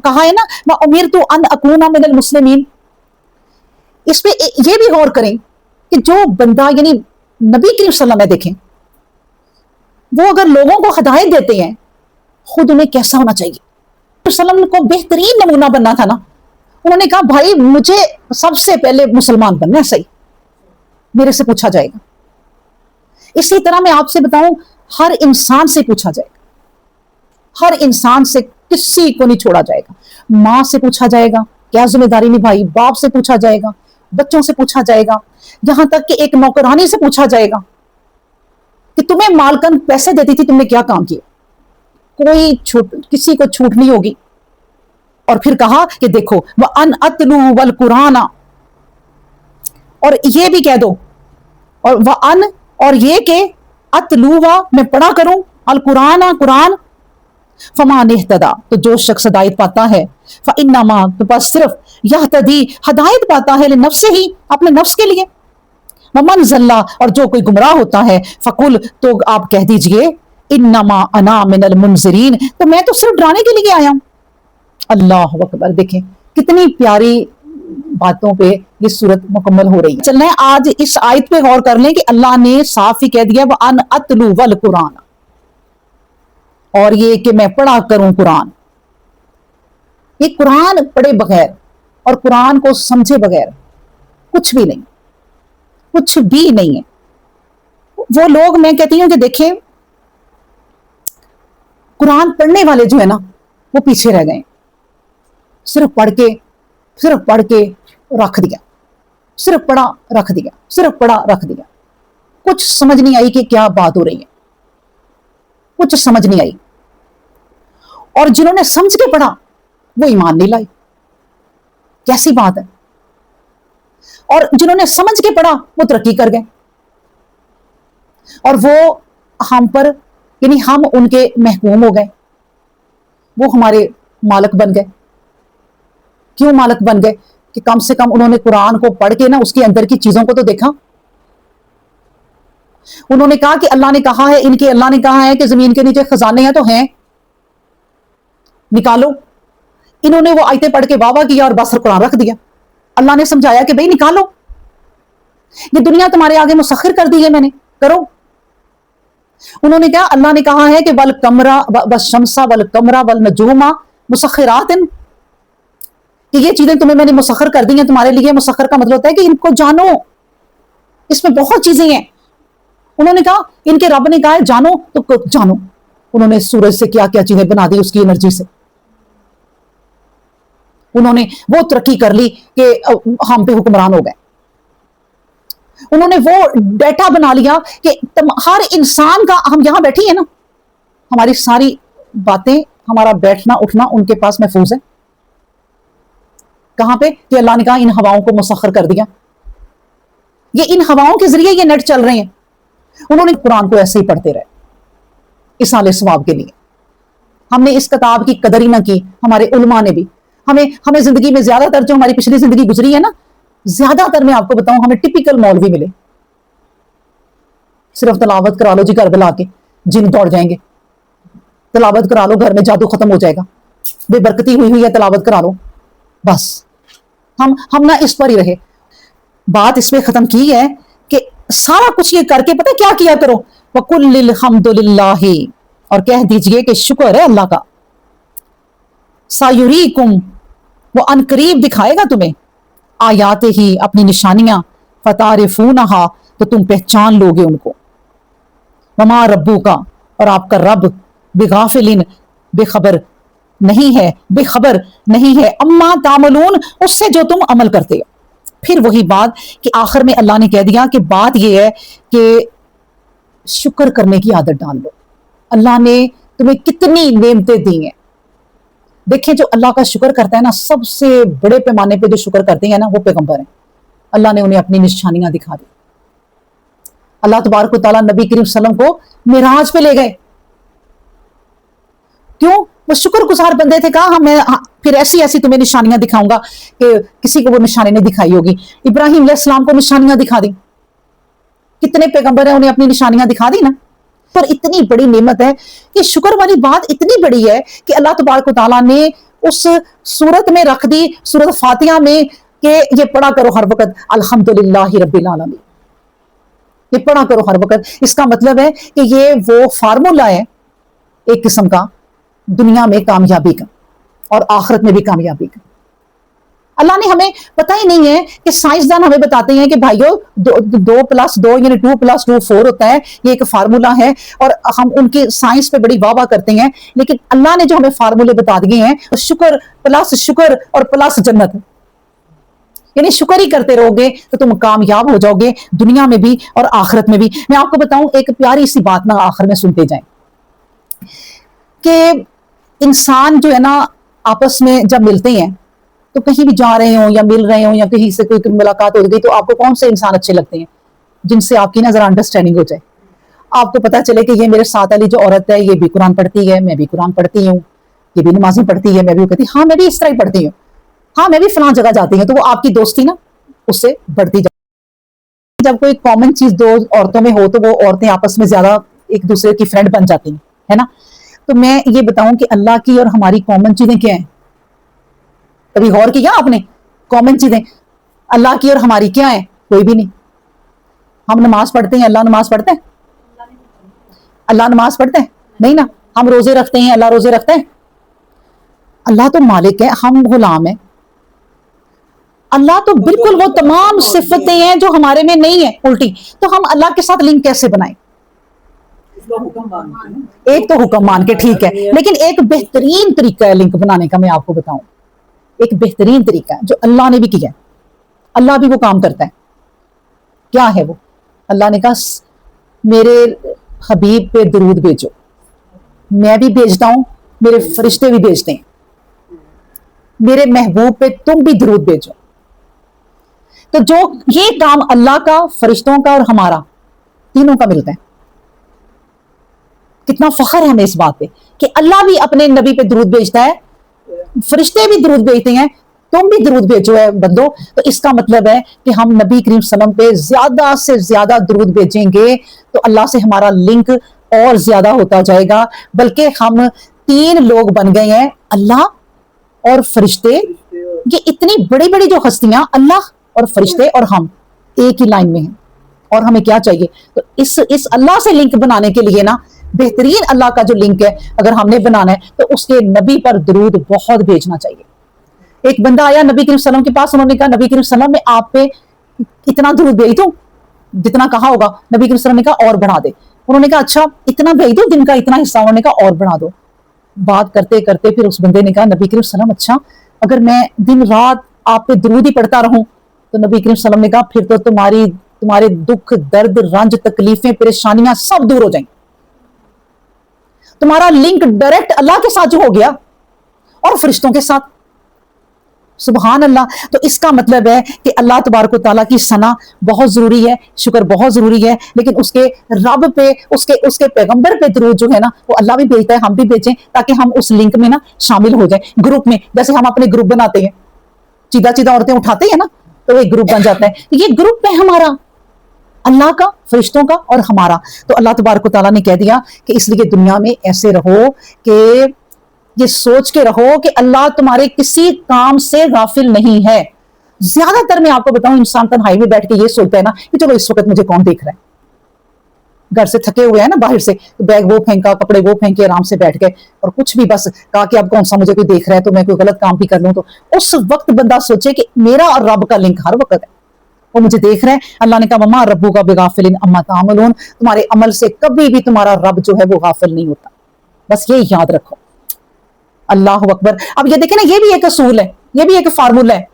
कहा है ना व उमिरतु अन अकूना मिनल मुस्लिमीन, इस पे ये भी गौर करें कि जो बंदा यानी नबी करीम सल्लल्लाहु अलैहि वसल्लम में देखें, वो अगर लोगों को हिदायत देते हैं, खुद उन्हें कैसा होना चाहिए। वसल्लम को बेहतरीन नमूना बनना था ना। उन्होंने कहा भाई मुझे सबसे पहले मुसलमान बनना है, सही मेरे से पूछा जाएगा। इसी तरह मैं आपसे बताऊं, हर इंसान से पूछा जाएगा, हर इंसान से, किसी को नहीं छोड़ा जाएगा। माँ से पूछा जाएगा क्या जिम्मेदारी निभाई, बाप से पूछा जाएगा, बच्चों से पूछा जाएगा, यहां तक कि एक नौकरानी से पूछा जाएगा कि तुम्हें मालकन पैसे देती थी, तुमने क्या काम किया। कोई छूट, किसी को छूट नहीं होगी। और फिर कहा कि देखो वह अन अतलू वल कुराना, और ये भी कह दो, और वह अन, और ये के अतलू व, मैं पढ़ा करूं, अल कुराना, कुरान, फमान इहतदा, तो जो शख्स हिदायत पाता है, फइन्नमा, तो बस सिर्फ यहतदी, हिदायत पाता है, नफ्से ही, अपने नफ्स के लिए, वमन ज़ल्ला, और जो कोई गुमराह होता है, फकुल, तो आप कह दीजिए, इन्नमा अना मिनल मुनज़िरीन, तो मैं तो सिर्फ डराने के लिए आया हूं। अल्लाह अकबर। देखें कितनी प्यारी बातों पे ये सूरत मुकम्मल हो रही है। चलना है आज इस आयत पे गौर कर लें कि अल्लाह ने साफ ही कह दिया वह अन अतलू वल कुरान, और ये कि मैं पढ़ा करूं कुरान। ये कुरान पढ़े बगैर और कुरान को समझे बगैर कुछ भी नहीं, कुछ भी नहीं है। वो लोग, मैं कहती हूं कि देखें कुरान पढ़ने वाले जो है ना, वो पीछे रह गए। सिर्फ पढ़ के रख दिया, सिर्फ पढ़ा रख दिया, सिर्फ पढ़ा रख दिया, कुछ समझ नहीं आई कि क्या बात हो रही है, कुछ समझ नहीं आई। और जिन्होंने समझ के पढ़ा वो ईमान नहीं लाई, कैसी बात है। और जिन्होंने समझ के पढ़ा वो तरक्की कर गए, और वो हम पर, यानी हम उनके महकूम हो गए, वो हमारे मालिक बन गए। क्यों मालिक बन गए? कि कम से कम उन्होंने कुरान को पढ़ के ना उसके अंदर की चीजों को तो देखा। उन्होंने कहा कि अल्लाह ने कहा है, इनके अल्लाह ने कहा है कि जमीन के नीचे खजाने हैं, तो हैं, निकालो। इन्होंने वो आयतें पढ़ के वाह किया और बस कुरान रख दिया। अल्लाह ने समझाया कि भाई निकालो, ये दुनिया तुम्हारे आगे मुसख्खर कर दी है मैंने, करो। उन्होंने कहा अल्लाह ने कहा है कि वल कमरा व शमसा वल कमरा वल नजूमा मुसख्खरातिन, कि ये चीजें तुम्हें मैंने मुसख्खर कर दी हैं तुम्हारे लिए। मुसख्खर का मतलब होता है कि इनको जानो, इसमें बहुत चीजें हैं। उन्होंने कहा, इनके रब ने कहा है जानो तो जानो। उन्होंने सूरज से क्या क्या चीजें बना दी उसकी एनर्जी से। उन्होंने वो तरक्की कर ली कि हम पे हुक्मरान हो गए। उन्होंने वो डेटा बना लिया कि हर इंसान का, हम यहां बैठी है ना, हमारी सारी बातें, हमारा बैठना उठना उनके पास महफूज है। कहां पे? कि अल्लाह ने कहा इन हवाओं को मुसख्खर कर दिया, ये इन हवाओं के जरिए ये नेट चल रहे हैं। उन्होंने कुरान को ऐसे ही पढ़ते रहे इसाले सवाब के लिए। हमने इस किताब की कदर ही ना की, हमारे उलमा ने भी। हमें जिंदगी में ज्यादातर जो हमारी पिछली जिंदगी गुजरी है ना, ज्यादातर मैं आपको बताऊं, हमें टिपिकल मौलवी मिले। सिर्फ तलावत करा लो जी घर बुला के, जिन दौड़ जाएंगे। तलावत करा लो, घर में जादू खत्म हो जाएगा, बेबरकती हुई है, तलावत करा लो, बस। हम ना इस पर ही रहे। बात इसमें खत्म की है कि सारा कुछ ये करके पता क्या किया करो, वकुल्लिल हम्दुलिल्लाहि, और कह दीजिए कि शुक्र है अल्लाह का। सायुरीकुम, वो अनकरीब दिखाएगा तुम्हें, आयाते ही, अपनी निशानियां, फतारिफूनहा, तो तुम पहचान लोगे उनको। वमा रब्बू का, और आपका रब, बेगाफिलिन, बेखबर नहीं है, बेखबर नहीं है, अम्मा तामलून, उससे जो तुम अमल करते हो। फिर वही बात कि आखिर में अल्लाह ने कह दिया कि बात यह है कि शुक्र करने की आदत डाल लो। अल्लाह ने तुम्हें कितनी नेमतें दी हैं। देखें जो अल्लाह का शुक्र करता है ना, सबसे बड़े पैमाने पे जो शुक्र करते हैं ना, वो पैगंबर हैं। अल्लाह ने उन्हें अपनी निशानियां दिखा दी। अल्लाह तबारक व तआला नबी करीम सल्लल्लाहु अलैहि वसल्लम को मिराज पे ले गए। क्यों? वो शुक्रगुजार बंदे थे। कहा मैं फिर ऐसी ऐसी तुम्हें निशानियां दिखाऊंगा कि किसी को वो निशानी नहीं दिखाई होगी। इब्राहिम अलैहिस्सलाम को निशानियां दिखा दी। कितने पैगंबर हैं, उन्हें अपनी निशानियां दिखा दी ना। पर इतनी बड़ी नेमत है कि शुक्र वाली बात इतनी बड़ी है कि अल्लाह तबारक व तआला ने اس सूरत में रख दी, सूरत फातिहा में, कि ये पढ़ा करो हर वक्त अल्हम्दुलिल्लाह रब्बिल आलमीन, ये पढ़ा करो हर वक्त। इसका मतलब है कि ये वो फार्मूला है एक किस्म का दुनिया में कामयाबी का और आखिरत में भी कामयाबी का। अल्लाह ने हमें पता ही नहीं है कि साइंसदान हमें बताते हैं कि भाइयों 2+2 यानी 2+2 4 होता है, ये एक फार्मूला है, और हम उनकी साइंस पे बड़ी वाह करते हैं, लेकिन अल्लाह ने जो हमें फार्मूले बता दिए हैं, तो शुक्र प्लस शुक्र और प्लस जन्नत, यानी शुक्र ही करते रहोगे तो तुम कामयाब हो जाओगे दुनिया में भी और आखिरत में भी। मैं आपको बताऊं एक प्यारी सी बात ना आखिर में सुनते जाएं, कि इंसान जो है ना आपस में जब मिलते हैं तो कहीं भी जा रहे हो या मिल रहे हो या कहीं से कोई मुलाकात हो गई, तो आपको कौन से इंसान अच्छे लगते हैं जिनसे आपकी ना जरा अंडरस्टैंडिंग हो जाए, आपको पता चले कि ये मेरे साथ वाली जो औरत है ये भी कुरान पढ़ती है, मैं भी कुरान पढ़ती हूँ, ये भी नमाज़ें पढ़ती है, मैं भी कहती हाँ मैं भी इस तरह ही पढ़ती हूँ, हाँ मैं भी फलां जगह जाती हूँ, तो वो आपकी दोस्ती ना उससे बढ़ती जाती। जब कोई कॉमन चीज दो औरतों में हो तो वो औरतें आपस में ज्यादा एक दूसरे की फ्रेंड बन जाती हैं, है ना। तो मैं ये बताऊं कि अल्लाह की और हमारी कॉमन चीजें क्या हैं, कभी गौर किया आपने? कॉमन चीजें अल्लाह की और हमारी क्या है? कोई भी नहीं। हम नमाज पढ़ते हैं, अल्लाह नमाज पढ़ते हैं? अल्लाह नमाज पढ़ते हैं? नहीं ना। हम रोजे रखते हैं, अल्लाह रोजे रखते हैं? अल्लाह तो मालिक है, हम गुलाम है। अल्लाह तो बिल्कुल वो तमाम सिफतें हैं जो हमारे में नहीं है उल्टी, तो हम अल्लाह के साथ लिंक कैसे बनाएं? एक तो हुक्म मान के ठीक है, लेकिन एक बेहतरीन तरीका है लिंक बनाने का, मैं आपको बताऊं एक बेहतरीन तरीका है जो अल्लाह ने भी किया, अल्लाह भी वो काम करता है। क्या है वो? अल्लाह ने कहा मेरे हबीब पे दरूद भेजो, मैं भी भेजता हूं, मेरे फरिश्ते भी भेजते हैं, मेरे महबूब पे तुम भी दरूद भेजो। तो जो ये काम अल्लाह का, फरिश्तों का और हमारा तीनों का मिलता है। कितना फख्र है हमें इस बात पे कि अल्लाह भी अपने नबी पे दरूद भेजता है, फरिश्ते भी दरूद भेजते हैं, तुम भी दरूद भेजो है बंदो। तो इसका मतलब है कि हम नबी करीम सल्लल्लाहु अलैहि वसल्लम पे ज्यादा से ज्यादा दरूद भेजेंगे तो अल्लाह से हमारा लिंक और ज्यादा होता जाएगा। बल्कि हम 3 लोग बन गए हैं, अल्लाह और फरिश्ते। ये इतनी बड़ी बड़ी जो हस्तियां, अल्लाह और फरिश्ते और हम एक ही लाइन में हैं। और हमें क्या चाहिए? तो इस अल्लाह से लिंक बनाने के लिए ना, बेहतरीन अल्लाह का जो लिंक है अगर हमने बनाना है तो उसके नबी पर दरूद बहुत भेजना चाहिए। एक बंदा आया नबी करीम सल्लल्लाहु अलैहि वसल्लम के पास, उन्होंने कहा नबी करीम सल्लल्लाहु अलैहि वसल्लम मैं आप पे इतना दरूद भेज दूं जितना कहा होगा। नबी करीम सल्लल्लाहु अलैहि वसल्लम ने कहा और बढ़ा दे। उन्होंने कहा अच्छा इतना भेज दो दिन का इतना हिस्सा, उन्होंने कहा और बढ़ा दो। बात करते करते फिर उस बंदे ने कहा नबी करीम सल्लल्लाहु अलैहि वसल्लम अच्छा अगर मैं दिन रात आप पे दरूद ही पढ़ता रहूं, तो नबी करीम सल्लल्लाहु अलैहि वसल्लम ने कहा फिर तो तुम्हारे दुख दर्द रंज तकलीफें परेशानियां सब दूर हो जाएंगी। तुम्हारा लिंक डायरेक्ट अल्लाह के साथ जो हो गया और फरिश्तों के साथ। सुभान अल्लाह। तो इसका मतलब है कि अल्लाह तबारक व तआला की सना बहुत जरूरी है, शुक्र बहुत जरूरी है, लेकिन उसके रब पे, उसके पैगंबर पे दरूद जो है ना वो अल्लाह भी भेजता है, हम भी भेजें ताकि हम उस लिंक में ना शामिल हो जाए। ग्रुप में जैसे हम अपने ग्रुप बनाते हैं, सीधा सीधा औरतें उठाते हैं ना तो वो एक ग्रुप बन जाता है। तो ये ग्रुप है हमारा, अल्लाह का, फरिश्तों का और हमारा। तो अल्लाह तबारक व तआला ने कह दिया कि इसलिए दुनिया में ऐसे रहो कि ये सोच के रहो कि अल्लाह तुम्हारे किसी काम से गाफिल नहीं है। ज्यादातर मैं आपको बताऊं इंसान तन्हाई में बैठ के ये सोचता है ना कि चलो इस वक्त मुझे कौन देख रहा है। घर से थके हुए हैं ना बाहर से, तो बैग वो फेंका, कपड़े वो फेंके, आराम से बैठ गए और कुछ भी बस कहा कि अब कौन सा मुझे कोई देख रहा है तो मैं कोई गलत काम भी कर लूं। तो उस वक्त बंदा सोचे कि मेरा और रब का लिंक हर वक्त है, वो मुझे देख रहे हैं। अल्लाह ने कहा मम्मा रब्बू का बेगाफिलिन अम्मा तामलून, तुम्हारे अमल से कभी भी तुम्हारा रब जो है वो गाफिल नहीं होता। बस ये याद रखो। अल्लाह अकबर। अब ये देखें ना, ये भी एक असूल है, ये भी एक फार्मूला है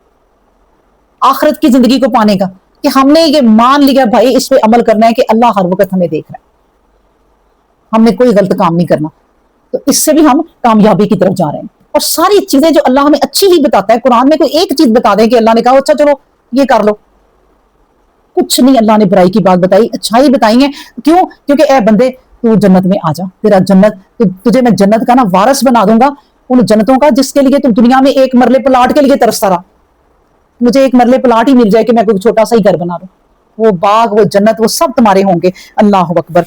आखिरत की जिंदगी को पाने का, कि हमने ये मान लिया भाई इस पे अमल करना है कि अल्लाह हर वक्त हमें देख रहा है, हमने कोई गलत काम नहीं करना। तो इससे भी हम कामयाबी की तरफ जा रहे हैं। और सारी चीजें जो अल्लाह हमें अच्छी ही बताता है, कुरान में कोई एक चीज बता दें कि अल्लाह ने कहा अच्छा चलो ये कर लो, कुछ नहीं अल्लाह ने बुराई की बात बताई, अच्छाई बताई है। क्यों? क्योंकि ए बंदे तू जन्नत में आ जा, तेरा जन्नत, तुझे मैं जन्नत का ना वारिस बना दूंगा, उन जन्नतों का जिसके लिए तुम दुनिया में एक मरले प्लाट के लिए तरसता रहा। मुझे एक मरले प्लाट ही मिल जाए कि मैं कोई छोटा सा ही घर बना लूं, वो बाग, वो जन्नत, वो सब तुम्हारे होंगे। अल्लाह अकबर।